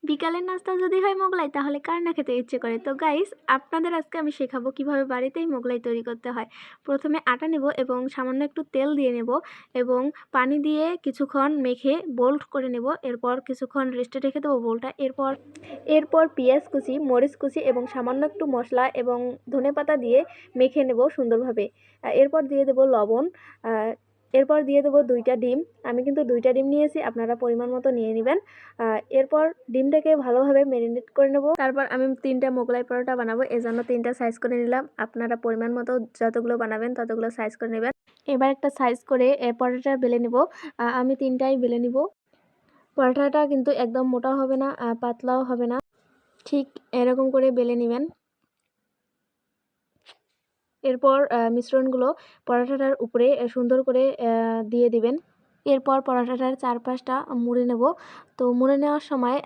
বিকালের নাস্তা যদি হয় মোগলাই তাহলে কার না খেতে ইচ্ছে করে। তো গাইস, আপনাদের আজকে আমি শেখাবো কিভাবে বাড়িতেই মোগলাই তৈরি করতে হয়। প্রথমে আটা নেব এবং সামান্য একটু তেল দিয়ে নেব এবং পানি দিয়ে কিছুক্ষণ মেখে বোল্ড করে নেব। এরপর কিছুক্ষণ রেস্টে রেখে দেবো বোলটা। এরপর পেঁয়াজ কুচি, মরিচ কুচি এবং সামান্য একটু মশলা এবং ধনেপাতা দিয়ে মেখে নেব সুন্দরভাবে। এরপর দিয়ে দেব লবণ। এরপর দিয়ে দেবো 2টা ডিম। আমি কিন্তু 2টা ডিম নিয়েছি, আপনারা পরিমাণ মতো নিয়ে নেবেন। এরপর ডিমটাকে ভালোভাবে ম্যারিনেট করে নেব। তারপর আমি 3টা মোগলাই পরোটা বানাবো, এজন্য 3টা সাইজ করে নিলাম। আপনারা পরিমাণ মতো যতগুলো বানাবেন ততগুলো সাইজ করে নেবেন। এবার একটা সাইজ করে পরোটা বেলে নেব। আমি 3টাই বেলে নিব। পরোটাটা কিন্তু একদম মোটা হবে না, পাতলাও হবে না, ঠিক এরকম করে বেলে নেবেন। এরপর মিশ্রণগুলো পরোটাটার উপরে সুন্দর করে দিয়ে দিবেন। এরপর পরোটাটার চারপাশটা মুড়ে নেব। তো মুড়ে নেওয়ার সময়